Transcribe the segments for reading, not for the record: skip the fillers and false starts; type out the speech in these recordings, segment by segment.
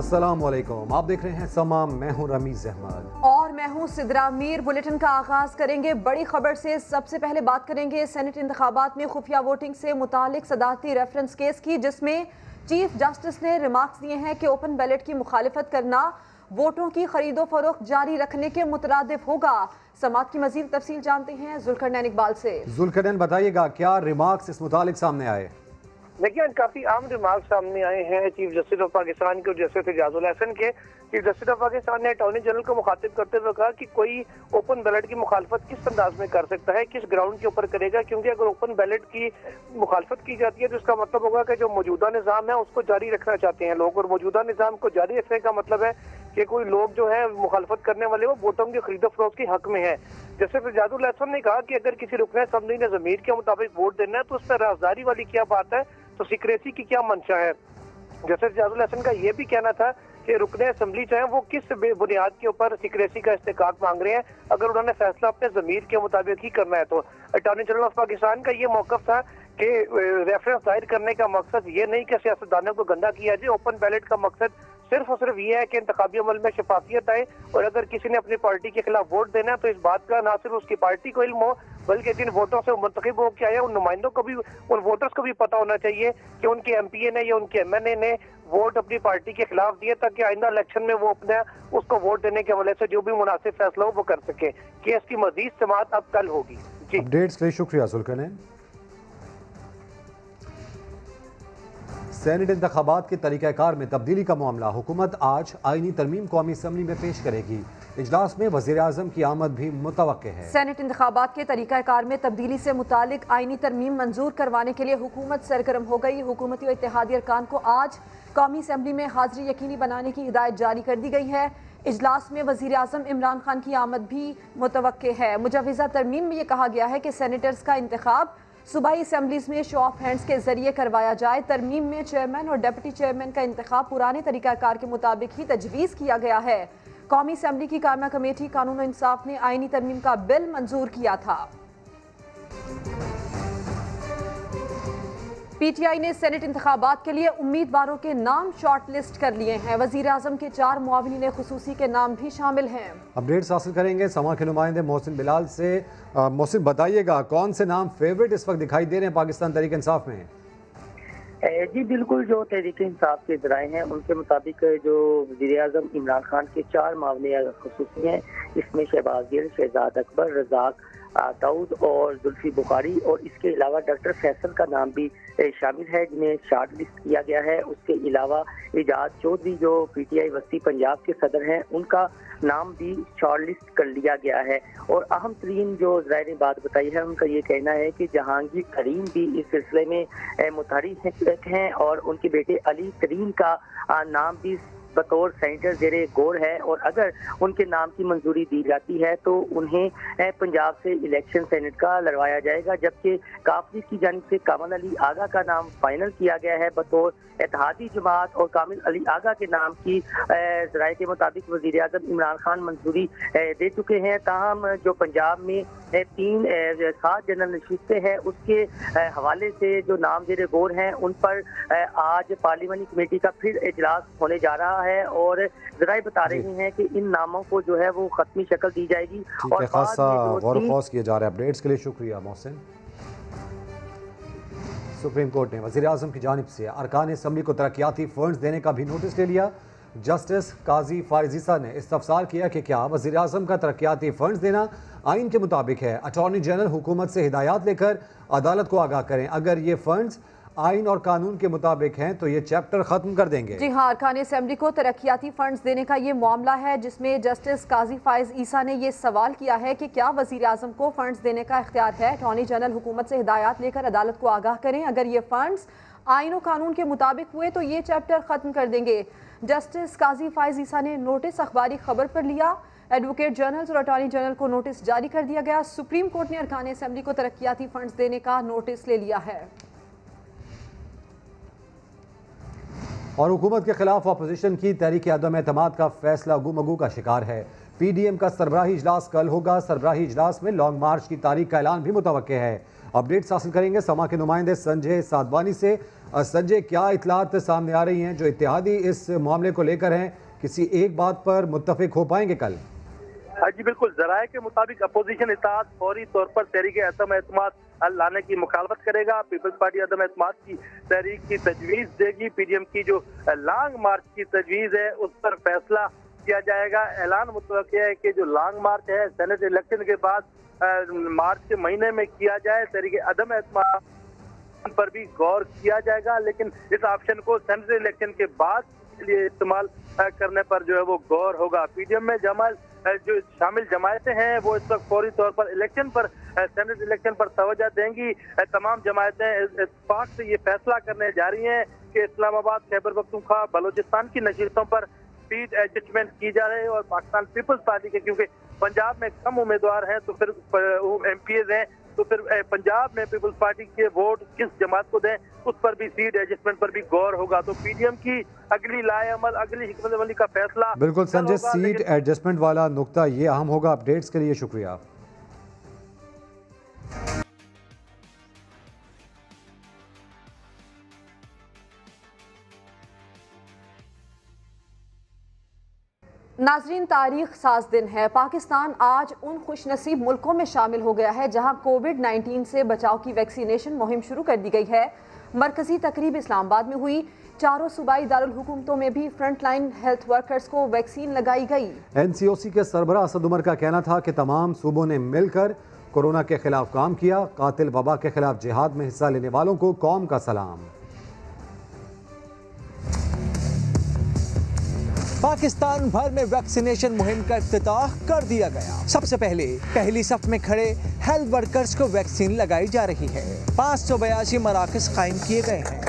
अस्सलामुअलैकुम, आप देख रहे हैं समा। मैं हूं रमीज अहमद और मैं हूं सिद्रा मीर। बुलेटिन का आगाज करेंगे बड़ी खबर से। सबसे पहले बात करेंगे सेनेट इंतखाबात में खुफिया वोटिंग से मुतालिक सदारती रेफरेंस केस की, जिसमें चीफ जस्टिस ने रिमार्क्स दिए हैं कि ओपन बैलेट की मुखालिफत करना वोटों की खरीदो फरोख्त जारी रखने के मुतरादिफ होगा। समात की मजीद तफसील जानते हैं जुल्करनैन इकबाल से। जुल्करनैन, बताइएगा क्या रिमार्क्स इस मुतालिक सामने आए? देखिए, काफी आम रिमार्क सामने आए हैं चीफ जस्टिस ऑफ पाकिस्तान के और जस्टिस एजाजुल हसन के। चीफ जस्टिस ऑफ पाकिस्तान ने अटॉर्नी जनरल को मुखातिब करते हुए कहा कि कोई ओपन बैलेट की मुखालफत किस अंदाज में कर सकता है, किस ग्राउंड के ऊपर करेगा, क्योंकि अगर ओपन बैलेट की मुखालफत की जाती है तो इसका मतलब होगा कि जो मौजूदा निज़ाम है उसको जारी रखना चाहते हैं लोग, और मौजूदा निज़ाम को जारी रखने का मतलब है कि कोई लोग जो है मुखालफत करने वाले वो वोटों की खरीदो फरोख्त के हक में है। जस्टिस एजाजुल हसन ने कहा कि अगर किसी रुकन असम्बली ने ज़मीर के मुताबिक वोट देना है तो उस पर राजदारी वाली क्या बात है, तो सिक्रेसी की क्या मंशा है। जस्टिस एजाजुल हसन का यह भी कहना था कि रुकने असम्बली चाहे वो किस बुनियाद के ऊपर सिक्रेसी का इस्तेकाक मांग रहे हैं, अगर उन्होंने फैसला अपने ज़मीर के मुताबिक ही करना है। तो अटॉर्नी जनरल ऑफ पाकिस्तान का ये मौक़िफ़ था कि रेफरेंस दायर करने का मकसद ये नहीं कि सियासतदानों को गंदा किया जाए। ओपन बैलेट का मकसद सिर्फ और सिर्फ ये है कि इंतखाबी अमल में शफाफियत आए, और अगर किसी ने अपनी पार्टी के खिलाफ वोट देना है तो इस बात का ना सिर्फ उसकी पार्टी को इल्म हो, बल्कि जिन वोटों से मुंतखब हो के आए उन नुमाइंदों को भी, उन वोटर्स को भी पता होना चाहिए कि उनके MPA ने या उनके MNA ने वोट अपनी पार्टी के खिलाफ दिए, ताकि आइंदा इलेक्शन में वो अपने उसको वोट देने के हवाले से जो भी मुनासिब फैसला हो वो कर सके। केस की मजीद समाअत अब कल होगी। जी, अपडेट्स के लिए शुक्रिया जुल्करनैन। सेनेट इंतखाबात के तरीक़ाकार में तब्दीली का मामला हुकूमत आज आईनी तरमीम कौमी असम्बली में पेश करेगी। इजलास में वज़ीर आज़म की आमद भी मुतवक्के है। सेनेट इंतखाबात के तरीक़ाकार में तब्दीली से मुतालिक आईनी तरमीम मंजूर करवाने के लिए हुकूमत सरगर्म हो गई। हुकूमती और इत्तेहादी अरकान को आज कौमी असम्बली में हाजिरी यकीनी बनाने की हिदायत जारी कर दी गई है। इजलास में वज़ीर आज़म इमरान खान की आमद भी मुतवक्के है। मुजव्विज़ा तरमीम में यह कहा गया है कि सेनेटर्स का इंतखाब सूबाई असम्बलीज में शो ऑफ हैंड्स के जरिए करवाया जाए। तरमीम में चेयरमैन और डिप्टी चेयरमैन का इंतखाब पुराने तरीकाकार के मुताबिक ही तजवीज़ किया गया है। कौमी असम्बली की कायमा कमेटी कानून और इंसाफ ने आईनी तरमीम का बिल मंजूर किया था। PTI ने सेनेट इंतखाबात के लिए उम्मीदवारों के नाम शॉर्ट लिस्ट कर लिए हैं। वज़ीर आज़म के 4 मुआविनीन खुसूसी के नाम भी शामिल हैं। अपडेट्स हासिल करेंगे समा के नुमाइंदे मोहसिन बिलाल से। मोहसिन, बताइएगा कौन से नाम फेवरेट इस वक्त दिखाई दे रहे हैं पाकिस्तान तहरीक इंसाफ में? जी बिल्कुल, जो तहरीक इंसाफ के ज़राए हैं उनके मुताबिक जो वज़ीर आज़म इमरान खान के 4 मुआविनीन खुसूसी हैं, इसमें शहबाज गिल, शहजाद अकबर, रज़ाक दाऊद और जुल्फी बुखारी, और इसके अलावा डॉक्टर फैसल का नाम भी शामिल है जिन्हें शॉर्ट लिस्ट किया गया है। उसके अलावा एजाज चौधरी जो PTI वस्ती पंजाब के सदर हैं, उनका नाम भी शॉर्ट लिस्ट कर लिया गया है। और अहम तरीन जो ज़राए ने बात बताई है, उनका ये कहना है कि जहांगीर करीम भी इस सिलसिले में मुतहर्रिक हैं, और उनके बेटे अली करीम का नाम भी बतौर सेनेटर जेरे गौर है, और अगर उनके नाम की मंजूरी दी जाती है तो उन्हें पंजाब से इलेक्शन सेनेट का लड़वाया जाएगा। जबकि काफिल की जानिब से कामिल अली आगा का नाम फाइनल किया गया है बतौर इत्तेहादी जमात, और कामिल अली आगा के नाम की ज़राए के मुताबिक वज़ीर आज़म इमरान खान मंजूरी दे चुके हैं। ताहम जो पंजाब में 7 जनरल नशिस्तें हैं, उसके हवाले से जो नाम जेरे गौर हैं उन पर आज पार्लियामानी कमेटी का फिर इजलास होने जा रहा है, और ज़राए बता रहे हैं कि इन नामों को जो है वो खत्मी शक्ल दी जाएगी। और खासा गौर व किया जा रहा है। अपडेट्स के लिए शुक्रिया मोहसिन। सुप्रीम कोर्ट ने वज़ीर आज़म की जानिब से अरकान असम्बली को तरक्याती फंड्स देने का भी नोटिस ले लिया। जस्टिस काजी फायज़ ईसा ने इस्तफसार किया कि क्या वज़ीर आज़म का तरक्याती फंड्स देना आइन के मुताबिक है। अटॉर्नी जनरल हुकूमत से हिदायत लेकर अदालत को आगाह करें। अगर ये फंड्स आइन और कानून के मुताबिक हैं तो ये चैप्टर खत्म कर देंगे। जी हाँ, अरकान असम्बली को तरक्याती फंड्स देने का ये मामला है, जिसमें जस्टिस काजी फायज़ ईसा ने ये सवाल किया है कि क्या वज़ीर आज़म को फंड्स देने का इख्तियार है। अटॉर्नी जनरल हुकूमत से हिदायत लेकर अदालत को आगाह करें। अगर ये फंड्स आइन और कानून के मुताबिक हुए तो ये चैप्टर खत्म कर देंगे। जस्टिस काजी फायज़ ईसा ने नोटिस अखबारी खबर पर लिया। एडवोकेट जनरल और अटॉर्नी जनरल को नोटिस जारी कर दिया गया। सुप्रीम कोर्ट ने अरकान असम्बली को तरक्याती फंड्स देने का नोटिस ले लिया है। और हुकूमत के खिलाफ अपोजिशन की तहरीक अदम एतमाद का फैसला गुमगू का शिकार है। PDM का सरबराही इजलास कल होगा। सरबराही इजलास में लॉन्ग मार्च की तारीख का ऐलान भी मुतवक्के है। अपडेट्स हासिल करेंगे समा के नुमाइंदे संजय साधवानी से। संजय, क्या इतलात सामने आ रही हैं जो इत्तेहादी इस मामले को लेकर हैं, किसी एक बात पर मुत्तफिक हो पाएंगे कल? जी बिल्कुल, जराये के मुताबिक अपोजिशन इत्तेहाद फौरी तौर पर तहरीक अदम एतमाद लाने की मुखालफत करेगा। पीपल्स पार्टी अदम एतमाद की तहरीक की तजवीज़ देगी। पीडीएम की जो लॉन्ग मार्च की तजवीज़ है उस पर फैसला किया जाएगा। ऐलान मुतवक्किल है कि जो लॉन्ग मार्च है सेनेट इलेक्शन के बाद मार्च के महीने में किया जाए। तहरीक अदम एतमाद पर भी गौर किया जाएगा, लेकिन इस ऑप्शन को सेनेट इलेक्शन के बाद के लिए इस्तेमाल करने पर जो है वो गौर होगा। पीडीएम में जो शामिल जमायतें हैं वो इस वक्त फौरी तौर पर इलेक्शन पर, सेनेट इलेक्शन पर तवज्जो देंगी। तमाम जमायतें इत्तेफाक से ये फैसला करने जा रही हैं कि इस्लामाबाद, खैबर पख्तूनख्वा, बलोचिस्तान की नशीरतों पर सीट एडजस्टमेंट की जा रही है। और पाकिस्तान पीपल्स पार्टी के क्योंकि पंजाब में कम उम्मीदवार हैं तो फिर एमपीएज हैं, तो फिर पंजाब में पीपल्स पार्टी के वोट किस जमात को दें उस पर भी सीट एडजस्टमेंट पर भी गौर होगा। तो पीडीएम की अगली लाएअमल, अगली हिकमत अमली का फैसला बिल्कुल संजय, सीट एडजस्टमेंट वाला नुक्ता ये अहम होगा। अपडेट्स के लिए शुक्रिया। नाजरीन, तारीख साज दिन है। पाकिस्तान आज उन खुशनसीब मुल्कों में शामिल हो गया है जहां कोविड-19 से बचाव की वैक्सीनेशन मुहिम शुरू कर दी गई है। मरकजी तकरीब इस्लामाबाद में हुई। चारों सूबाई दारुल हुकूमतों में भी फ्रंट लाइन हेल्थ वर्कर्स को वैक्सीन लगाई गई। NCOC के सरबराह असद उमर का कहना था कि तमाम सूबों ने मिलकर कोरोना के खिलाफ काम किया। कातिल वबा के खिलाफ जिहाद में हिस्सा लेने वालों को कौम का सलाम। पाकिस्तान भर में वैक्सीनेशन मुहिम का इफ्तिताह कर दिया गया। सबसे पहले पहली सफ में खड़े हेल्थ वर्कर्स को वैक्सीन लगाई जा रही है। 582 मराकज़ कायम किए गए हैं।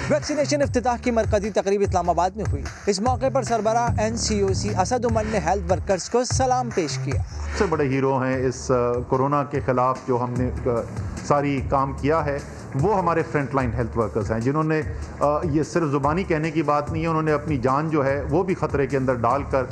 वैक्सीनेशन इफ्तिताह की मरकजी तकरीब इस्लामाबाद में हुई। इस मौके पर सरबराह NCOC असद उमर ने हेल्थ वर्कर्स को सलाम पेश किया। सबसे बड़े हीरो हैं इस कोरोना के खिलाफ जो हमने सारी काम किया है वो हमारे फ्रंट लाइन हेल्थ वर्कर्स हैं, जिन्होंने ये सिर्फ ज़ुबानी कहने की बात नहीं है, उन्होंने अपनी जान जो है वो भी ख़तरे के अंदर डालकर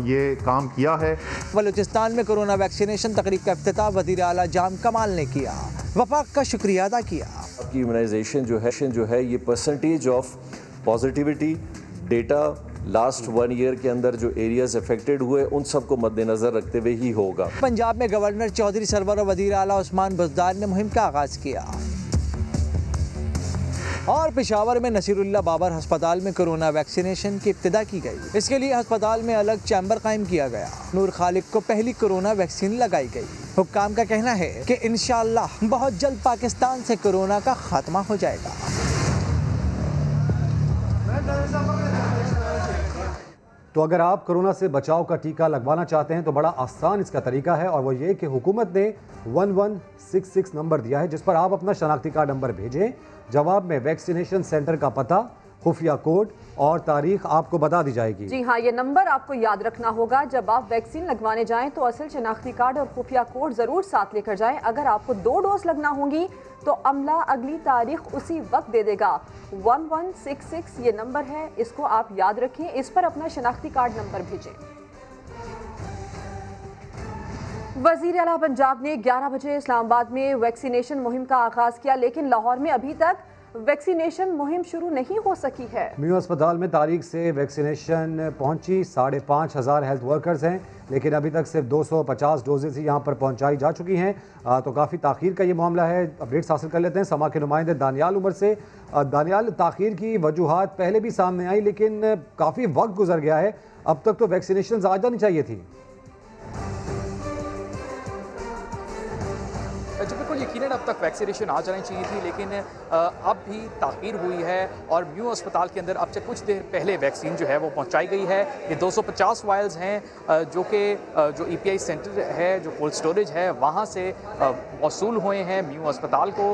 ये काम किया है। बलूचिस्तान में कोरोना वैक्सीनेशन तकरीब का इफ्तिताह वज़ीर आला जाम कमाल ने किया। वफाक का शुक्रिया अदा किया। आपकी इम्यूनाइजेशन जो है ये percentage of positivity data last 1 year के अंदर जो एरियाज अफेक्टेड हुए उन सबको मद्देनजर रखते हुए ही होगा। पंजाब में गवर्नर चौधरी सरवर और वज़ीर आला उस्मान बुज़दार ने मुहिम का आगाज़ किया। और पेशावर में नसीरुल्लाह बाबर अस्पताल में कोरोना वैक्सीनेशन की इब्तिदा की गई। इसके लिए अस्पताल में अलग चैम्बर कायम किया गया। नूर खालिक को पहली कोरोना वैक्सीन लगाई गई। हुक्काम का कहना है कि इंशाअल्लाह बहुत जल्द पाकिस्तान से कोरोना का खात्मा हो जाएगा। तो अगर आप कोरोना से बचाव का टीका लगवाना चाहते हैं तो बड़ा आसान इसका तरीका है, और वो ये कि हुकूमत ने 1166 नंबर दिया है जिस पर आप अपना शनाख्ती कार्ड नंबर भेजें। जवाब में वैक्सीनेशन सेंटर का पता, खुफिया कोड और तारीख आपको बता दी जाएगी। जी हाँ, ये नंबर आपको याद रखना होगा। जब आप वैक्सीन लगवाने जाएं तो असल शनाख्ती कार्ड और खुफिया कोड ज़रूर साथ लेकर जाएं। अगर आपको 2 डोज लगना होंगी तो अमला अगली तारीख उसी वक्त दे देगा। 1166 ये नंबर है, इसको आप याद रखें। इस पर अपना शनाख्ती कार्ड नंबर भेजें। वज़ीर आला पंजाब ने 11 बजे इस्लामाबाद में वैक्सीनेशन मुहिम का आगाज़ किया, लेकिन लाहौर में अभी तक वैक्सीनेशन मुहिम शुरू नहीं हो सकी है। म्यू अस्पताल में तारीख से वैक्सीनेशन पहुंची। 5,500 हेल्थ वर्कर्स हैं, लेकिन अभी तक सिर्फ 250 डोजेज ही यहां पर पहुंचाई जा चुकी हैं। तो काफ़ी ताख़ीर का ये मामला है। अपडेट्स हासिल कर लेते हैं समा के नुमाइंदे दानियाल उमर से। दानियाल, ताख़ीर की वजूहात पहले भी सामने आई, लेकिन काफ़ी वक्त गुजर गया है। अब तक तो वैक्सीनेशन आ जानी चाहिए थी। जी बिल्कुल, यकीनन अब तक वैक्सीनेशन आ जानी चाहिए थी, लेकिन अब भी ताख़ीर हुई है और म्यू अस्पताल के अंदर अब से कुछ देर पहले वैक्सीन जो है वो पहुंचाई गई है। ये 250 वायल्स हैं जो कि जो EPI सेंटर है, जो कोल्ड स्टोरेज है, वहाँ से मौसूल हुए हैं म्यू अस्पताल को,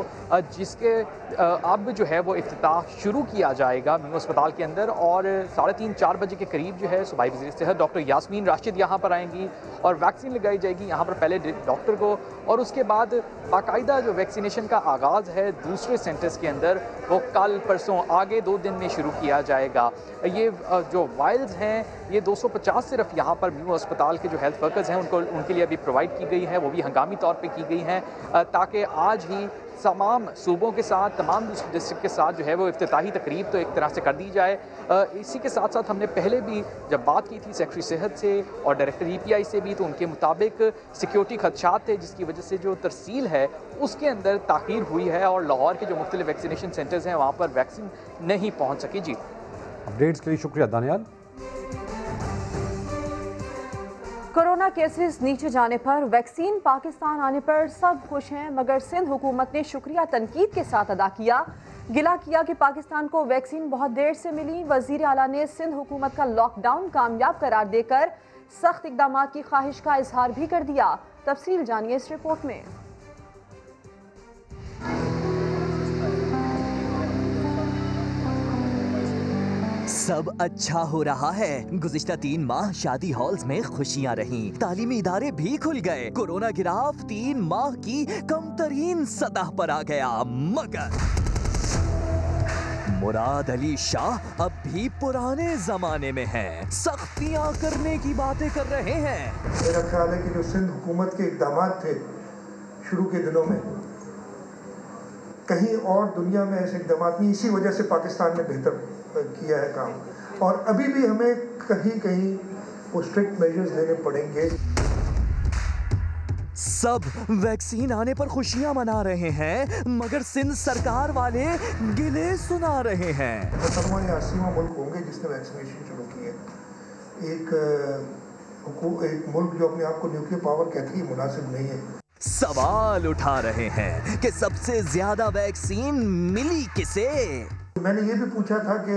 जिसके अब जो है वो इफ्तिताह शुरू किया जाएगा म्यू अस्पताल के अंदर। और 3:30-4 बजे के करीब जो है सूबाई वज़ीर सेहत डॉक्टर यास्मीन राशिद यहाँ पर आएंगी और वैक्सीन लगाई जाएगी यहाँ पर पहले डॉक्टर को, और उसके बाद बाकायदा जो वैक्सीनेशन का आगाज़ है दूसरे सेंटर्स के अंदर वो कल परसों आगे 2 दिन में शुरू किया जाएगा। ये जो वायल्स हैं ये 250 सिर्फ यहाँ पर म्यू अस्पताल के जो हेल्थ वर्कर्स हैं उनके लिए अभी प्रोवाइड की गई हैं, वो भी हंगामी तौर पे की गई हैं ताकि आज ही तमाम सूबों के साथ तमाम डिस्ट्रिक्ट के साथ जो है वो इफ्तिताही तकरीब तो एक तरह से कर दी जाए। इसी के साथ साथ हमने पहले भी जब बात की थी सेक्रेटरी सेहत से और डायरेक्टर EPI से भी, तो उनके मुताबिक सिक्योरिटी खदशात थे जिसकी वजह से जो तरसील है उसके अंदर ताख़ीर हुई है और लाहौर के जो मुख्तलिफ वैक्सीनेशन सेंटर्स हैं वहाँ पर वैक्सीन नहीं पहुँच सकी। जी अपडेट्स के लिए शुक्रिया दानियाल। कोरोना केसेस नीचे जाने पर, वैक्सीन पाकिस्तान आने पर सब खुश हैं, मगर सिंध हुकूमत ने शुक्रिया तनकीद के साथ अदा किया। गिला किया कि पाकिस्तान को वैक्सीन बहुत देर से मिली। वजीर आला ने सिंध हुकूमत का लॉकडाउन कामयाब करार देकर सख्त इकदाम की ख्वाहिश का इजहार भी कर दिया। तफसील जानिए इस रिपोर्ट में। सब अच्छा हो रहा है। गुज़िश्ता 3 माह शादी हॉल्स में खुशियां रहीं, तालीमी इदारे भी खुल गए, कोरोना गिराफ 3 माह की कमतरीन सतह पर आ गया। मगर मुराद अली शाह अब भी पुराने जमाने में हैं, सख्तियां करने की बातें कर रहे हैं। मेरा ख्याल है कि जो सिंध हुकूमत के इक़दाम थे शुरू के दिनों में, कहीं और दुनिया में ऐसे इक़दाम नहीं, इसी वजह से पाकिस्तान ने बेहतर किया है काम, और अभी भी हमें कहीं कहीं वो स्ट्रिक्ट मेजर्स लेने पड़ेंगे। सब वैक्सीन आने पर खुशियां मना रहे हैं, मगर सिंध सरकार वाले गिले सुना रहे हैं। 80वां मुल्क होंगे जिसने वैक्सीनेशन शुरू की है। एक मुल्क जो अपने आप को न्यूक्लियर पावर कहती है मुनासिब नहीं है। सवाल उठा रहे हैं कि सबसे ज्यादा वैक्सीन मिली किसे। मैंने ये भी पूछा था कि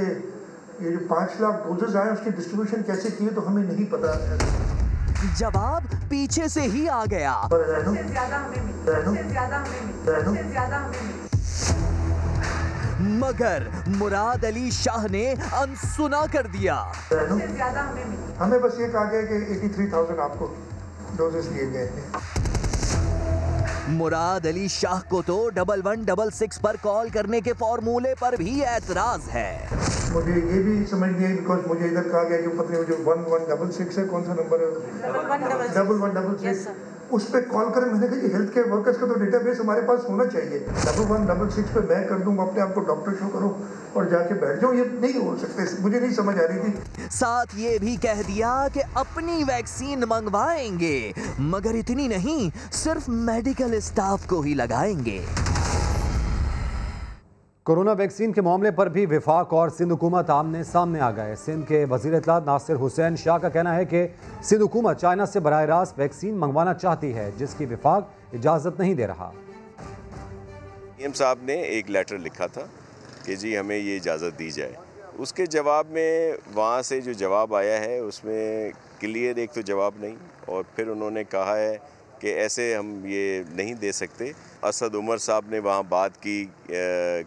ये जो 5 लाख डोजेज आए उसकी डिस्ट्रीब्यूशन कैसे की है, तो हमें नहीं पता। जवाब पीछे से ही आ गया। मगर मुराद अली शाह ने अनसुना कर दिया। हमें बस ये कहा गया कि 83,000 आपको डोजेस दिए गए हैं। मुराद अली शाह को तो 1166 पर कॉल करने के फॉर्मूले पर भी एतराज है। मुझे ये भी समझ नहीं आई, बिकॉज मुझे इधर कहा गया कि पता नहीं जो 1166 है, कौन सा नंबर है, 1166, उस पर कॉल करें। मैंने कहा हेल्थ केयर वर्कर्स का तो डेटाबेस हमारे पास होना चाहिए। 1166 पे मैं कर दूंगा, अपने आप को डॉक्टर शो करूं और जाके बैठ जाऊं, ये नहीं हो सकते। मुझे नहीं समझ आ रही थी। साथ ये भी कह दिया कि अपनी वैक्सीन मंगवाएंगे, मगर इतनी नहीं, सिर्फ मेडिकल स्टाफ को ही लगाएंगे। कोरोना वैक्सीन के मामले पर भी विफाक और सिंध हुकूमत आमने सामने आ गए। सिंध के वज़ीर इत्तलात नासिर हुसैन शाह का कहना है कि सिंध हुकूमत चाइना से बराह रास्त वैक्सीन मंगवाना चाहती है, जिसकी विफाक इजाज़त नहीं दे रहा। PM साहब ने एक लेटर लिखा था कि जी हमें ये इजाज़त दी जाए। उसके जवाब में वहाँ से जो जवाब आया है उसमें क्लियर एक तो जवाब नहीं, और फिर उन्होंने कहा है कि ऐसे हम ये नहीं दे सकते। असद उमर साहब ने वहाँ बात की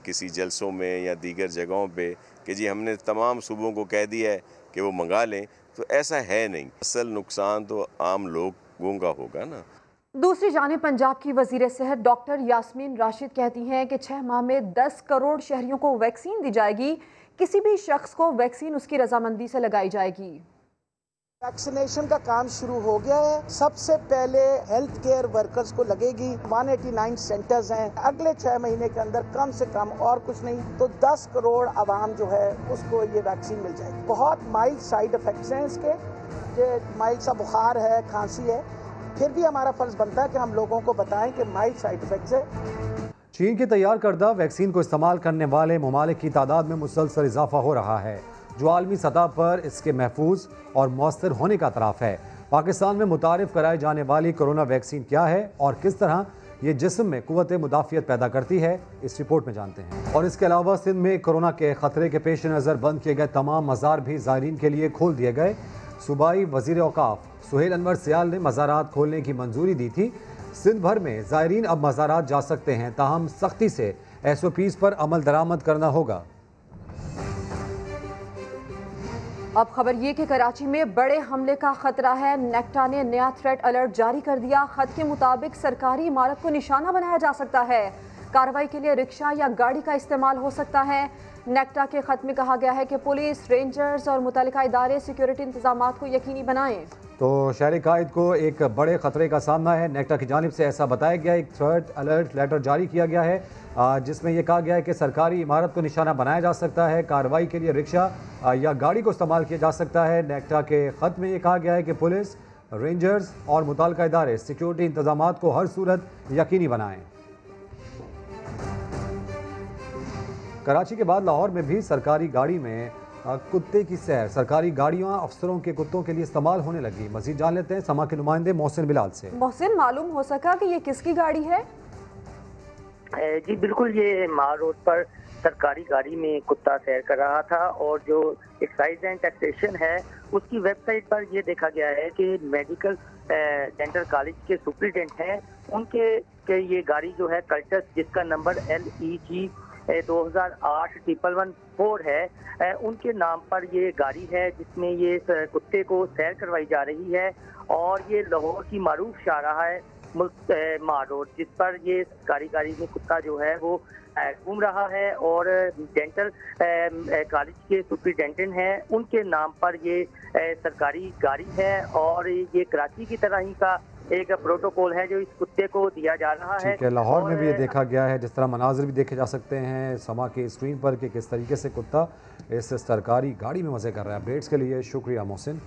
किसी जलसों में या दीगर जगहों पे कि जी हमने तमाम सूबों को कह दिया है कि वो मंगा लें, तो ऐसा है नहीं। असल नुकसान तो आम लोगों का होगा ना। दूसरी जानिब पंजाब की वजीर सेहत डॉक्टर यास्मीन राशिद कहती हैं कि 6 माह में 10 करोड़ शहरियों को वैक्सीन दी जाएगी। किसी भी शख्स को वैक्सीन उसकी रजामंदी से लगाई जाएगी। वैक्सीनेशन का काम शुरू हो गया है। सबसे पहले हेल्थ केयर वर्कर्स को लगेगी। 189 सेंटर्स हैं। अगले 6 महीने के अंदर कम से कम, और कुछ नहीं तो 10 करोड़ आवाम जो है उसको ये वैक्सीन मिल जाएगी। बहुत माइल्ड साइड इफेक्ट्स हैं इसके, जो माइल्ड सा बुखार है, खांसी है, फिर भी हमारा फर्ज बनता है कि हम लोगों को बताएं कि माइल्ड साइड इफेक्ट्स है। चीन की तैयार करदा वैक्सीन को इस्तेमाल करने वाले ममालिक की तादाद में मुसलसल इजाफा हो रहा है, जो आलमी सतह पर इसके महफूज और मौसर होने का तरफ है। पाकिस्तान में मुतारिफ कराई जाने वाली कोरोना वैक्सीन क्या है और किस तरह ये जिस्म में कुव्वत मुदाफ़ियत पैदा करती है, इस रिपोर्ट में जानते हैं। और इसके अलावा सिंध में कोरोना के ख़तरे के पेश नज़र बंद किए गए तमाम मज़ार भी ज़ायरीन के लिए खोल दिए गए। सूबाई वज़ीर औक़ाफ़ सुहेल अनवर सियाल ने मज़ारात खोलने की मंजूरी दी थी। सिंध भर में ज़ायरीन अब मज़ारात जा सकते हैं, ताहम सख्ती से SOPs पर अमल दरामद करना होगा। अब खबर ये कि कराची में बड़े हमले का खतरा है। नेक्टा ने नया थ्रेट अलर्ट जारी कर दिया। खत के मुताबिक सरकारी इमारत को निशाना बनाया जा सकता है। कार्रवाई के लिए रिक्शा या गाड़ी का इस्तेमाल हो सकता है। नेक्टा के खत में कहा गया है कि पुलिस, रेंजर्स और मुतल्लिका इदारे सिक्योरिटी इंतजाम को यकीनी बनाएं। तो शहरी कायद को एक बड़े खतरे का सामना है। नेक्टा की जानिब से ऐसा बताया गया, एक थ्रेट अलर्ट लेटर जारी किया गया है जिसमें यह कहा गया है कि सरकारी इमारत को निशाना बनाया जा सकता है। कार्रवाई के लिए रिक्शा या गाड़ी को इस्तेमाल किया जा सकता है। नेक्टा के खत में यह कहा गया है कि पुलिस, रेंजर्स और मुतल्लिका इदारे सिक्योरिटी इंतजाम को हर सूरत यकीनी बनाएं। कराची के बाद लाहौर में भी सरकारी गाड़ी में कुत्ते की सैर, सरकारी गाड़ियां अफसरों के कुत्तों के लिए इस्तेमाल होने लगी। मजीद जान लेते हैं समा के नुमाइंदे मोहसिन बिलाल से। मोहसिन, मालूम हो सका कि ये किसकी गाड़ी है? जी बिल्कुल, ये मार रोड पर सरकारी गाड़ी में कुत्ता सैर कर रहा था और जो एक्साइज एंड टैक्सेशन है उसकी वेबसाइट पर ये देखा गया है कि मेडिकल डेंटल कॉलेज के सुप्रिटेंडेंट हैं, उनके ये गाड़ी जो है कल्टस, जिसका नंबर LEG 2008-1114 है, उनके नाम पर ये गाड़ी है जिसमें ये कुत्ते को सैर करवाई जा रही है। और ये लाहौर की मारूफ शाहराह है मार रोड, जिस पर ये सरकारी गाड़ी में कुत्ता जो है वो घूम रहा है और डेंटल कॉलेज के सुप्रिटेंडेंट हैं, उनके नाम पर ये सरकारी गाड़ी है। और ये कराची की तरह ही का एक प्रोटोकॉल है जो इस कुत्ते को दिया जा रहा है। ठीक है, लाहौर में भी ये देखा गया है, जिस तरह मनाजिर भी देखे जा सकते हैं समा के स्क्रीन पर कि किस तरीके से कुत्ता इस सरकारी गाड़ी में मजे कर रहा है। अपडेट्स के लिए शुक्रिया मोहसिन।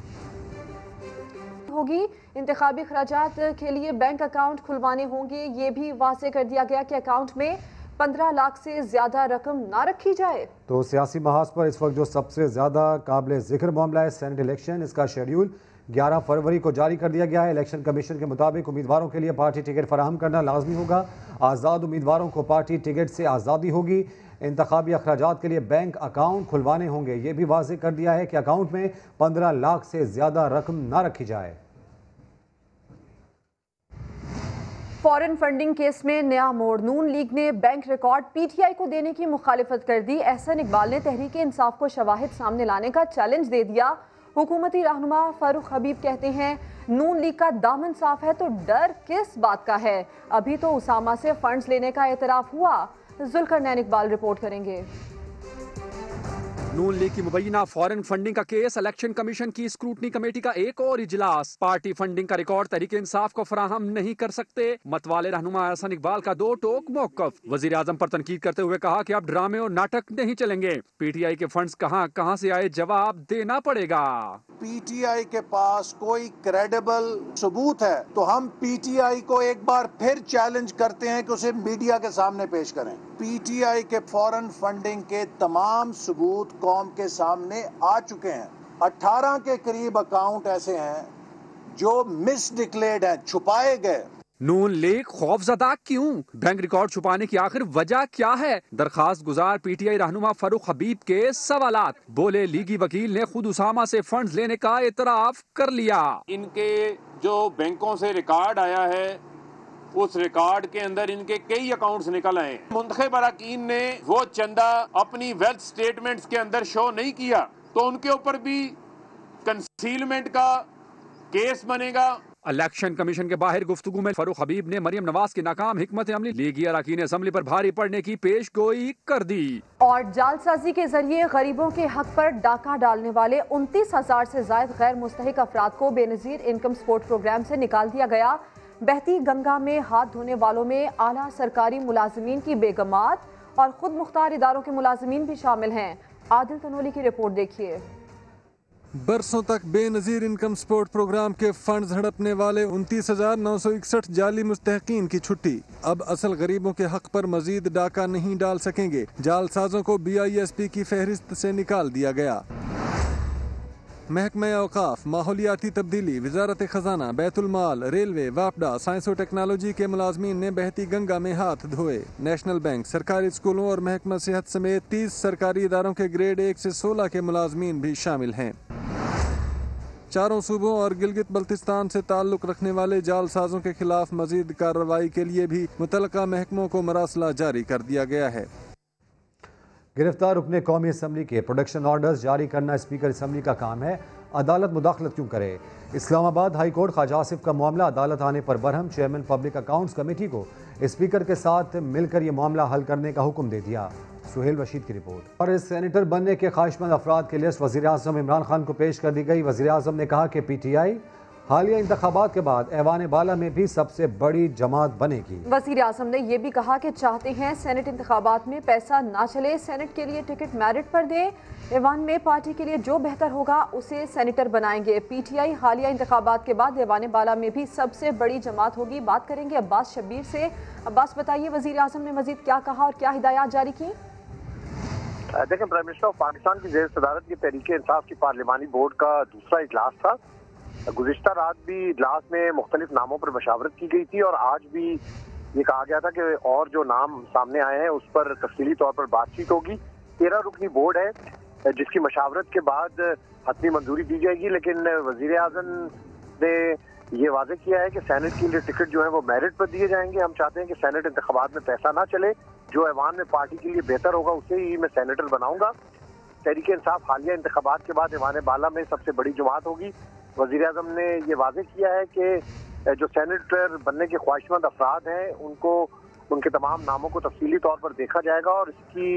होगी इंतखाबी खर्चात के लिए बैंक अकाउंट खुलवाने होंगे। ये भी वाज़ेह कर दिया गया कि अकाउंट में 15 लाख से ज्यादा रकम ना रखी जाए। तो सियासी महाज पर इस वक्त जो सबसे ज्यादा काबिल जिक्र मामला है सेनेट इलेक्शन, इसका शेड्यूल 11 फरवरी को जारी कर दिया गया है। इलेक्शन कमीशन के मुताबिक उम्मीदवारों के लिए पार्टी टिकट फराहम करना लाजमी होगा। आज़ाद उम्मीदवारों को पार्टी टिकट से आज़ादी होगी। इंतखाबी अखराजात के लिए बैंक अकाउंट खुलवाने होंगे। ये भी वाज़ेह कर दिया है कि अकाउंट में 15 लाख से ज्यादा रकम ना रखी जाए। फॉरेन फंडिंग केस में नया मोड़, नून लीग ने बैंक रिकॉर्ड PTI को देने की मुखालिफत कर दी। एहसन इकबाल ने तहरीक इंसाफ को शवाहिद सामने लाने का चैलेंज दे दिया। हुकूमती रहनुमा फारूक हबीब कहते हैं नून लीग का दामन साफ है तो डर किस बात का है। अभी तो उसामा से फंड्स लेने का एतराफ हुआ। जुल्करनैन इकबाल रिपोर्ट करेंगे। नून लीग की मुबैना फॉरेन फंडिंग का केस, इलेक्शन कमीशन की स्क्रूटनी कमेटी का एक और इजलास, पार्टी फंडिंग का रिकॉर्ड तहरीक इंसाफ को फराहम नहीं कर सकते। मतवाले रहनुमा एहसन इकबाल का 2 टोक मौकफ। वजीर आजम पर तनकीद करते हुए कहा कि अब ड्रामे और नाटक नहीं चलेंगे। PTI के फंड्स कहां से आए, जवाब देना पड़ेगा। PTI के पास कोई क्रेडिबल सबूत है तो हम PTI को एक बार फिर चैलेंज करते हैं कि उसे मीडिया के सामने पेश करें। PTI के फॉरेन फंडिंग के तमाम सबूत कौम के सामने आ चुके हैं। 18 के करीब अकाउंट ऐसे हैं जो मिसडिक्लेयर्ड हैं, छुपाए गए। नून लीग खौफजदा क्यों? बैंक रिकॉर्ड छुपाने की आखिर वजह क्या है? दरखास्त गुजार PTI रहनुमा फारूक हबीब के सवालात। बोले लीगी वकील ने खुद उसामा से फंड्स लेने का एतराफ कर लिया। इनके जो बैंकों से रिकॉर्ड आया है उस रिकॉर्ड के अंदर इनके कई अकाउंट्स निकल आए। मुंतखब अरकान ने वो चंदा अपनी वेल्थ स्टेटमेंट्स के अंदर शो नहीं किया तो उनके ऊपर भी कंसीलमेंट का केस बनेगा। इलेक्शन कमीशन के बाहर गुफ्तगू में फारूक हबीब ने मरियम नवाज की नाकाम हिकमत अमली लीगी अरकान असम्बली पर भारी पड़ने की पेश गोई कर दी। और जालसाजी के जरिए गरीबों के हक पर डाका डालने वाले 29,000 से ज्यादा गैर मुस्तहिक अफराद को बेनजीर इनकम सपोर्ट प्रोग्राम से निकाल दिया गया। बहती गंगा में हाथ धोने वालों में आला सरकारी मुलाजमीन की बेगमात और खुद मुख्तार इदारों के मुलाजमीन भी शामिल हैं। आदिल तनोली की रिपोर्ट देखिए। बरसों तक बेनजीर इनकम सपोर्ट प्रोग्राम के फंड्स हड़पने वाले 29,961 जाली मुस्तहकीन की छुट्टी। अब असल गरीबों के हक पर मजीद डाका नहीं डाल सकेंगे। जालसाजों को BISP की फहरिस्त से निकाल दिया गया। महकमा औकाफ, माहौलियाती तब्दीली, वजारत खजाना, बैतुल माल, रेलवे, वापडा, साइंस और टेक्नोलॉजी के मुलाजमीन ने बहती गंगा में हाथ धोए। नेशनल बैंक, सरकारी स्कूलों और महकमा सेहत समेत 30 सरकारी इदारों के ग्रेड 1 से 16 के मुलाजमीन भी शामिल हैं। चारों सूबों और गिलगित बल्तिस्तान से ताल्लुक रखने वाले जालसाजों के खिलाफ मजीद कार्रवाई के लिए भी मुतलका महकमों को मरासला जारी कर दिया गया है। गिरफ्तार रुकने कौमी असम्बली के प्रोडक्शन ऑर्डर्स जारी करना स्पीकर असम्बली का काम है, अदालत मुदाखलत क्यों करे। इस्लामाबाद हाई कोर्ट ख्वाजा आसिफ का मामला अदालत आने पर Barham. Chairman public accounts committee को स्पीकर के साथ मिलकर ये मामला हल करने का हुक्म दे दिया। सुहेल रशीद की रिपोर्ट। और सेनेटर बनने के ख्वाहिशमंद अफराद की लिस्ट वज़ीर आज़म इमरान खान को पेश कर दी गई। वज़ीर आज़म ने कहा कि PTI हालिया इंतखाबात के बाद ऐवान बाला में भी सबसे बड़ी जमात बनेगी। वज़ीर आज़म ने यह भी कहा कि चाहते हैं सेनेट इंतखाबात में पैसा ना चले, सेनेट के लिए टिकट मेरिट पर दे, ऐवान में पार्टी के लिए जो बेहतर होगा उसे सेनेटर बनाएंगे। PTI हालिया इंतखाबात के बाद ऐवान बाला में भी सबसे बड़ी जमात होगी। बात करेंगे अब्बास शब्बीर से। अब्बास बताइए, वज़ीर आज़म ने मजीद क्या कहा और क्या हिदायत जारी की? देखें, प्राइम मिनिस्टर ऑफ पाकिस्तान की ज़ेर सदारत की तहरीक इंसाफ की पार्लिमानी बोर्ड का दूसरा इजलास था। गुज़िश्ता रात भी इजलास में मुख्तलिफ नामों पर मशावरत की गई थी और आज भी ये कहा गया था कि और जो नाम सामने आए हैं उस पर तफसीली तौर पर बातचीत होगी। 13 रुकनी बोर्ड है जिसकी मशावरत के बाद हतमी मंजूरी दी जाएगी, लेकिन वज़ीर आज़म ने ये वाज़े किया है कि सेनेट के लिए टिकट जो है वो मेरिट पर दिए जाएंगे। हम चाहते हैं कि सेनेट इंतखाबात में पैसा ना चले, जो ऐवान में पार्टी के लिए बेहतर होगा उसे ही मैं सेनेटर बनाऊंगा। तहरीक इंसाफ हालिया इंतखाबात के बाद ऐवान बाला में सबसे बड़ी जमात होगी। वज़ीर आज़म ने ये वाज़े किया है कि जो सेनेटर बनने के ख्वाहिशमंद अफराद हैं उनको उनके तमाम नामों को तफसीली तौर पर देखा जाएगा और इसकी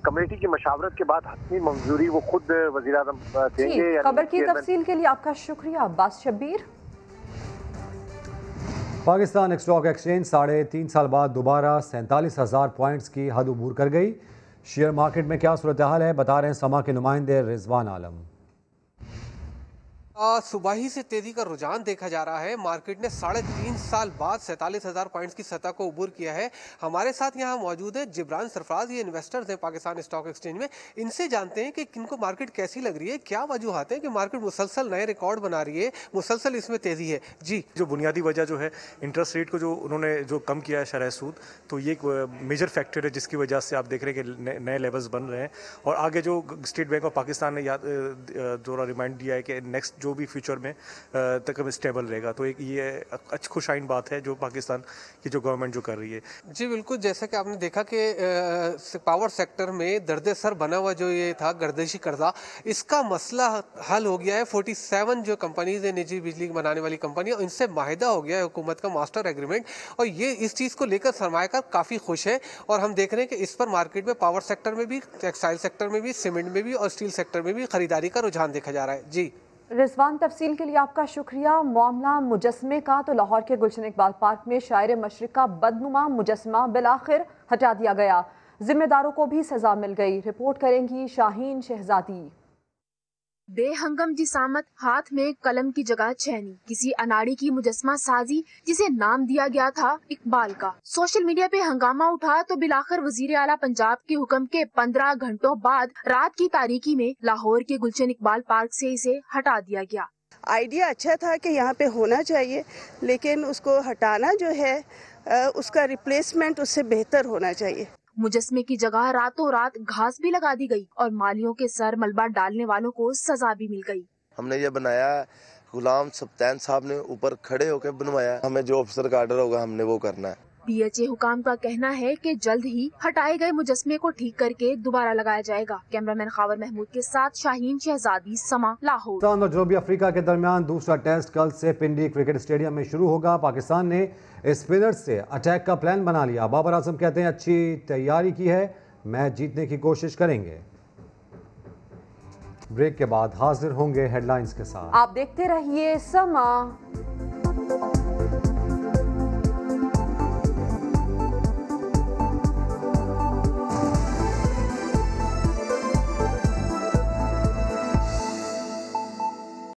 कमेटी की मशावरत के बाद हतमी मंजूरी वो खुद वज़ीर आज़म देंगे। खबर की तफसील के लिए आपका शुक्रिया अब्बास शब्बीर। पाकिस्तान स्टॉक एक्सचेंज 3.5 साल बाद दोबारा 47,000 पॉइंट्स की हद अबूर कर गई। शेयर मार्केट में क्या सूरत हाल है, बता रहे हैं समा के नुमाइंदे रिजवान आलम। सुबह ही से तेजी का रुझान देखा जा रहा है। मार्केट ने 3.5 साल बाद 47,000 पॉइंट्स की सतह को अबूर किया है। हमारे साथ यहाँ मौजूद है जिब्रान सरफराज, ये इन्वेस्टर्स हैं पाकिस्तान स्टॉक एक्सचेंज में। इनसे जानते हैं कि किनको मार्केट कैसी लग रही है, क्या वजूहात है कि मार्केट मुसलसल नए रिकॉर्ड बना रही है, मुसलसल इसमें तेजी है। जी, जो बुनियादी वजह जो है इंटरेस्ट रेट को जो उन्होंने जो कम किया है शरह सूद, तो ये एक मेजर फैक्टर है जिसकी वजह से आप देख रहे हैं कि नए लेवल्स बन रहे हैं। और आगे जो स्टेट बैंक ऑफ पाकिस्तान ने जो रिमाइंड दिया है कि नेक्स्ट जो भी फ्यूचर में तक स्टेबल रहेगा, तो एक ये अच्छी खुशाइन बात है जो पाकिस्तान की जो गवर्नमेंट जो कर रही है। जी बिल्कुल, जैसा कि आपने देखा कि पावर सेक्टर में दर्द सर बना हुआ जो ये था गर्दिशी कर्जा, इसका मसला हल हो गया है। 47 जो कंपनीज है निजी बिजली बनाने वाली कंपनी, इनसे माहिदा हो गया है हुकूमत का मास्टर एग्रीमेंट, और ये इस चीज़ को लेकर सरमायाकार काफ़ी खुश है। और हम देख रहे हैं कि इस पर मार्केट में पावर सेक्टर में भी, टेक्सटाइल सेक्टर में भी, सीमेंट में भी और स्टील सेक्टर में भी खरीदारी का रुझान देखा जा रहा है। जी रिजवान, तफसील के लिए आपका शुक्रिया। मामला मुजस्मे का, तो लाहौर के गुलशन इकबाल पार्क में शायर मशरिक का बदनुमा मुजस्मा बिलाखिर हटा दिया गया, जिम्मेदारों को भी सजा मिल गई। रिपोर्ट करेंगी शाहीन शहजादी। बेहंगम जिसामत, हाथ में कलम की जगह छैनी, किसी अनाड़ी की मुजस्मा साजी जिसे नाम दिया गया था इकबाल का। सोशल मीडिया पे हंगामा उठा तो बिलाखिर वजीर आला पंजाब के हुक्म के 15 घंटों बाद रात की तारीकी में लाहौर के गुलशन इकबाल पार्क से इसे हटा दिया गया। आइडिया अच्छा था कि यहाँ पे होना चाहिए, लेकिन उसको हटाना जो है उसका रिप्लेसमेंट उससे बेहतर होना चाहिए। मुजस्मे की जगह रातों रात घास भी लगा दी गई और मालियों के सर मलबा डालने वालों को सजा भी मिल गई। हमने ये बनाया, गुलाम सप्तान साहब ने ऊपर खड़े होकर बनवाया, हमें जो ऑफिसर का ऑर्डर होगा हमने वो करना है। PHA हुकाम का कहना है कि जल्द ही हटाए गए मुजस्मे को ठीक करके दोबारा लगाया जाएगा। कैमरामैन खावर महमूद के साथ शाहीन शहजादी, समा, लाहौर। पाकिस्तान और जनूबी अफ्रीका के दरमियान दूसरा टेस्ट कल से पिंडी क्रिकेट स्टेडियम में शुरू होगा। पाकिस्तान ने स्पिनर्स से अटैक का प्लान बना लिया। बाबर आजम कहते हैं अच्छी तैयारी की है, मैच जीतने की कोशिश करेंगे। ब्रेक के बाद हाजिर होंगे हेडलाइंस के साथ। आप देखते रहिए समा।